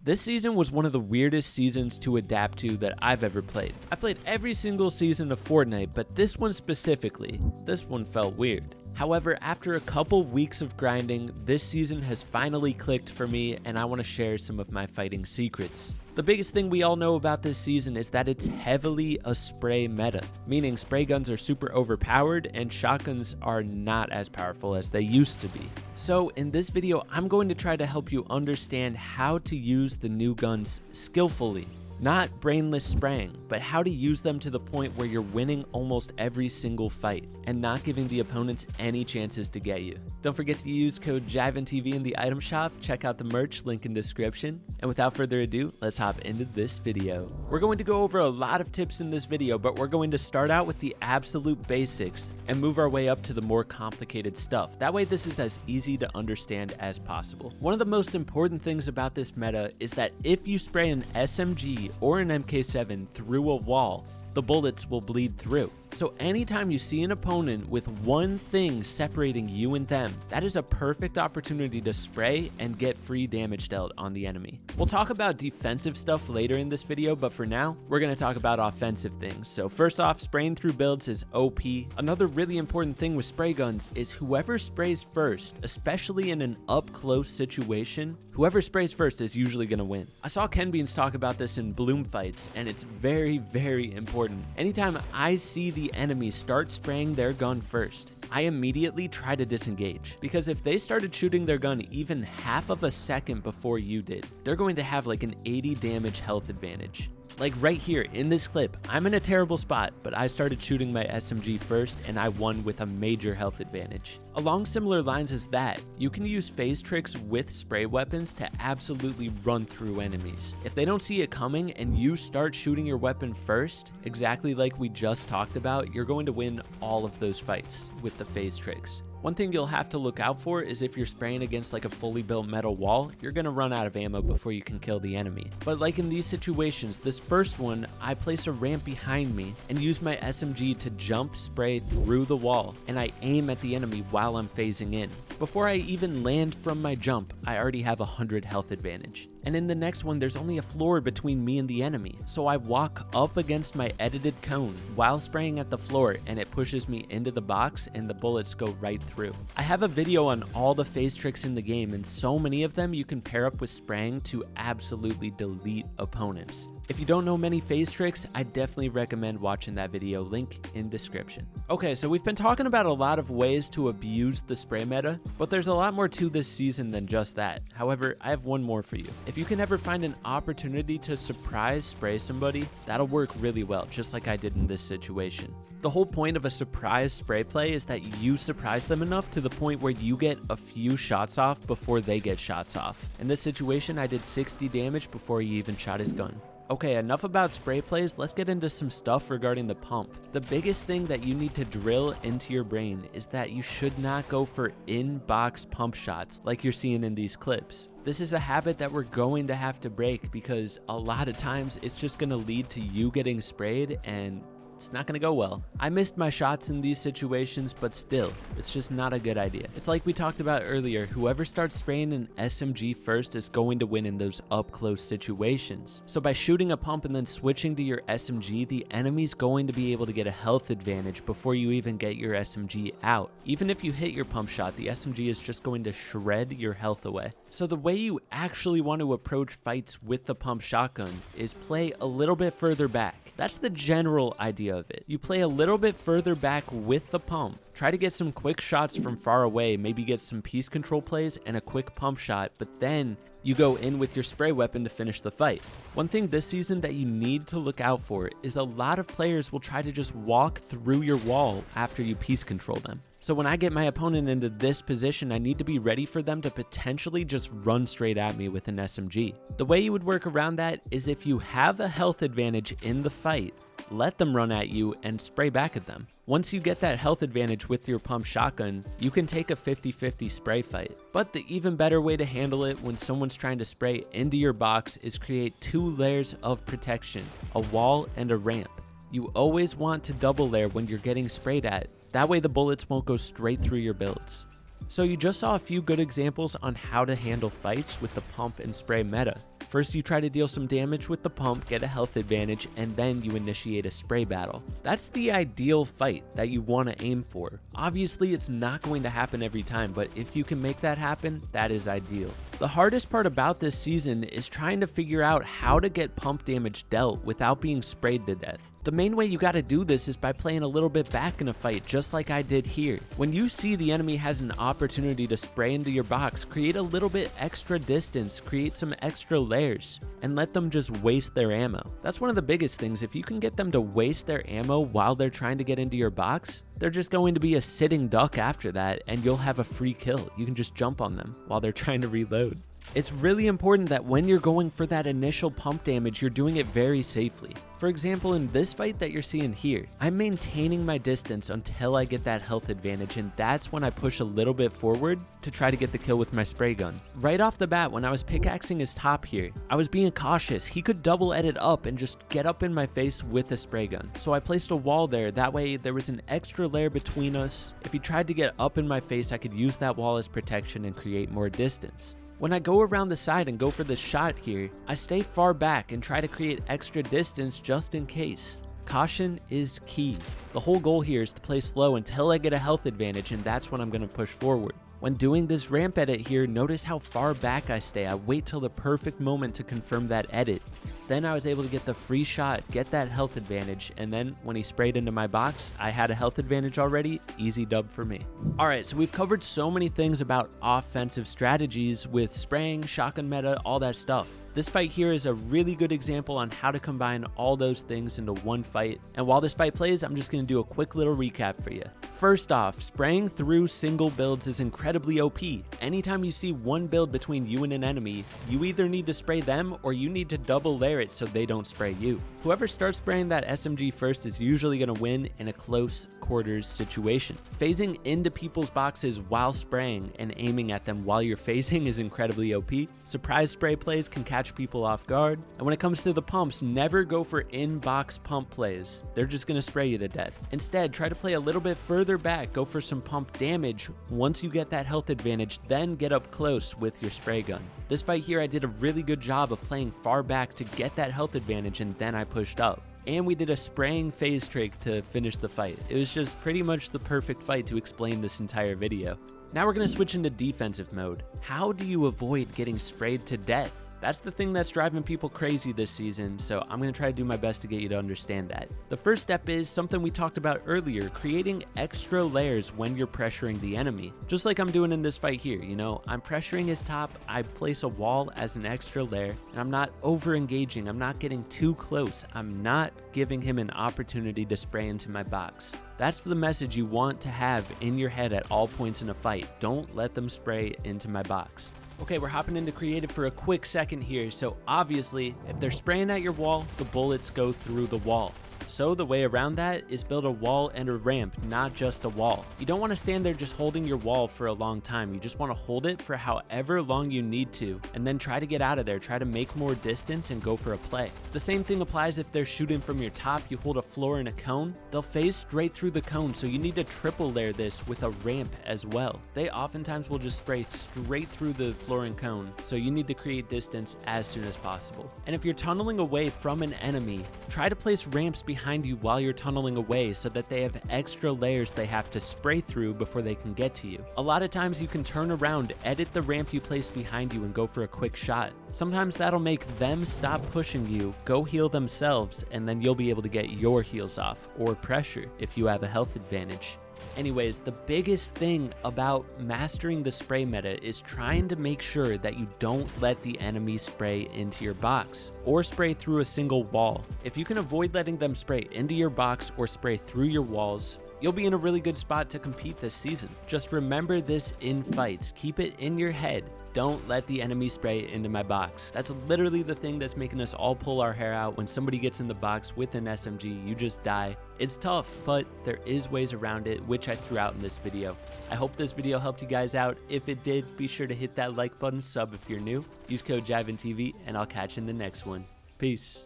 This season was one of the weirdest seasons to adapt to that I've ever played. I played every single season of Fortnite, but this one specifically, this one felt weird. However, after a couple weeks of grinding, this season has finally clicked for me, and I want to share some of my fighting secrets. The biggest thing we all know about this season is that it's heavily a spray meta, meaning spray guns are super overpowered and shotguns are not as powerful as they used to be. So in this video, I'm going to try to help you understand how to use the new guns skillfully. Not brainless spraying, but how to use them to the point where you're winning almost every single fight and not giving the opponents any chances to get you. Don't forget to use code JivanTV in the item shop, check out the merch, link in description. And without further ado, let's hop into this video. We're going to go over a lot of tips in this video, but we're going to start out with the absolute basics and move our way up to the more complicated stuff. That way this is as easy to understand as possible. One of the most important things about this meta is that if you spray an SMG or an MK7 through a wall, the bullets will bleed through. So anytime you see an opponent with one thing separating you and them, that is a perfect opportunity to spray and get free damage dealt on the enemy. We'll talk about defensive stuff later in this video, but for now, we're going to talk about offensive things. So first off, spraying through builds is OP. Another really important thing with spray guns is whoever sprays first, especially in an up-close situation, whoever sprays first is usually going to win. I saw Ken Beans talk about this in Bloom fights, and it's very, very important. Anytime I see the enemy start spraying their gun first, I immediately try to disengage, because if they started shooting their gun even half of a second before you did, they're going to have like an 80 damage health advantage. Like right here in this clip, I'm in a terrible spot, but I started shooting my SMG first and I won with a major health advantage. Along similar lines as that, you can use phase tricks with spray weapons to absolutely run through enemies. If they don't see it coming and you start shooting your weapon first, exactly like we just talked about, you're going to win all of those fights with the phase tricks. One thing you'll have to look out for is if you're spraying against like a fully built metal wall, you're going to run out of ammo before you can kill the enemy. But like in these situations, this first one, I place a ramp behind me and use my SMG to jump spray through the wall, and I aim at the enemy while I'm phasing in. Before I even land from my jump, I already have 100 health advantage. And in the next one, there's only a floor between me and the enemy, so I walk up against my edited cone while spraying at the floor, and it pushes me into the box and the bullets go right through. I have a video on all the phase tricks in the game, and so many of them you can pair up with spraying to absolutely delete opponents. If you don't know many phase tricks, I definitely recommend watching that video, link in description. Okay, so we've been talking about a lot of ways to abuse the spray meta, but there's a lot more to this season than just that. However, I have one more for you. If you can ever find an opportunity to surprise spray somebody, that'll work really well, just like I did in this situation. The whole point of a surprise spray play is that you surprise them enough to the point where you get a few shots off before they get shots off. In this situation, I did 60 damage before he even shot his gun. Okay, enough about spray plays, let's get into some stuff regarding the pump. The biggest thing that you need to drill into your brain is that you should not go for in-box pump shots like you're seeing in these clips. This is a habit that we're going to have to break, because a lot of times it's just going to lead to you getting sprayed and it's not going to go well. I missed my shots in these situations, but still, it's just not a good idea. It's like we talked about earlier, whoever starts spraying an SMG first is going to win in those up-close situations. So by shooting a pump and then switching to your SMG, the enemy's going to be able to get a health advantage before you even get your SMG out. Even if you hit your pump shot, the SMG is just going to shred your health away. So the way you actually want to approach fights with the pump shotgun is play a little bit further back. That's the general idea of it. You play a little bit further back with the pump. Try to get some quick shots from far away, maybe get some piece control plays and a quick pump shot, but then you go in with your spray weapon to finish the fight. One thing this season that you need to look out for is a lot of players will try to just walk through your wall after you piece control them. So when I get my opponent into this position, I need to be ready for them to potentially just run straight at me with an SMG. The way you would work around that is if you have a health advantage in the fight, let them run at you and spray back at them. Once you get that health advantage with your pump shotgun, you can take a 50-50 spray fight. But the even better way to handle it when someone's trying to spray into your box is create 2 layers of protection, a wall and a ramp. You always want to double layer when you're getting sprayed at. That way the bullets won't go straight through your builds. So you just saw a few good examples on how to handle fights with the pump and spray meta. First you try to deal some damage with the pump, get a health advantage, and then you initiate a spray battle. That's the ideal fight that you want to aim for. Obviously it's not going to happen every time, but if you can make that happen, that is ideal. The hardest part about this season is trying to figure out how to get pump damage dealt without being sprayed to death. The main way you gotta do this is by playing a little bit back in a fight, just like I did here. When you see the enemy has an opportunity to spray into your box, create a little bit extra distance, create some extra layers, and let them just waste their ammo. That's one of the biggest things. If you can get them to waste their ammo while they're trying to get into your box, they're just going to be a sitting duck after that, and you'll have a free kill. You can just jump on them while they're trying to reload. It's really important that when you're going for that initial pump damage, you're doing it very safely. For example, in this fight that you're seeing here, I'm maintaining my distance until I get that health advantage, and that's when I push a little bit forward to try to get the kill with my spray gun. Right off the bat, when I was pickaxing his top here, I was being cautious. He could double edit up and just get up in my face with a spray gun. So I placed a wall there. That way there was an extra layer between us. If he tried to get up in my face, I could use that wall as protection and create more distance. When I go around the side and go for the shot here, I stay far back and try to create extra distance just in case. Caution is key. The whole goal here is to play slow until I get a health advantage, and that's when I'm going to push forward. When doing this ramp edit here, notice how far back I stay. I wait till the perfect moment to confirm that edit. Then I was able to get the free shot, get that health advantage, and then when he sprayed into my box, I had a health advantage already. Easy dub for me. Alright, so we've covered so many things about offensive strategies with spraying, shotgun meta, all that stuff. This fight here is a really good example on how to combine all those things into one fight. And while this fight plays, I'm just going to do a quick little recap for you. First off, spraying through single builds is incredibly OP. Anytime you see one build between you and an enemy, you either need to spray them or you need to double layer it so they don't spray you. Whoever starts spraying that SMG first is usually going to win in a close quarters situation. Phasing into people's boxes while spraying and aiming at them while you're phasing is incredibly OP. Surprise spray plays can catch people off guard. And when it comes to the pumps, never go for in-box pump plays. They're just going to spray you to death. Instead, try to play a little bit further back, go for some pump damage. Once you get that health advantage, then get up close with your spray gun. This fight here, I did a really good job of playing far back to get that health advantage, and then I pushed up. And we did a spraying phase trick to finish the fight. It was just pretty much the perfect fight to explain this entire video. Now we're going to switch into defensive mode. How do you avoid getting sprayed to death? That's the thing that's driving people crazy this season, so I'm going to try to do my best to get you to understand that. The first step is something we talked about earlier, creating extra layers when you're pressuring the enemy. Just like I'm doing in this fight here, you know, I'm pressuring his top, I place a wall as an extra layer, and I'm not over-engaging, I'm not getting too close, I'm not giving him an opportunity to spray into my box. That's the message you want to have in your head at all points in a fight. Don't let them spray into my box. Okay, we're hopping into creative for a quick second here. So obviously, if they're spraying at your wall, the bullets go through the wall. So the way around that is build a wall and a ramp, not just a wall. You don't want to stand there just holding your wall for a long time. You just want to hold it for however long you need to, and then try to get out of there, try to make more distance and go for a play. The same thing applies if they're shooting from your top, you hold a floor and a cone, they'll phase straight through the cone, so you need to triple layer this with a ramp as well. They oftentimes will just spray straight through the floor and cone, so you need to create distance as soon as possible. And if you're tunneling away from an enemy, try to place ramps behind you while you're tunneling away so that they have extra layers they have to spray through before they can get to you. A lot of times you can turn around, edit the ramp you placed behind you, and go for a quick shot. Sometimes that'll make them stop pushing you, go heal themselves, and then you'll be able to get your heals off, or pressure if you have a health advantage. Anyways, the biggest thing about mastering the spray meta is trying to make sure that you don't let the enemy spray into your box or spray through a single wall. If you can avoid letting them spray into your box or spray through your walls, you'll be in a really good spot to compete this season. Just remember this in fights. Keep it in your head. Don't let the enemy spray into my box. That's literally the thing that's making us all pull our hair out. When somebody gets in the box with an SMG, you just die. It's tough, but there is ways around it, which I threw out in this video. I hope this video helped you guys out. If it did, be sure to hit that like button, sub if you're new, use code JivanTV, and I'll catch you in the next one. Peace.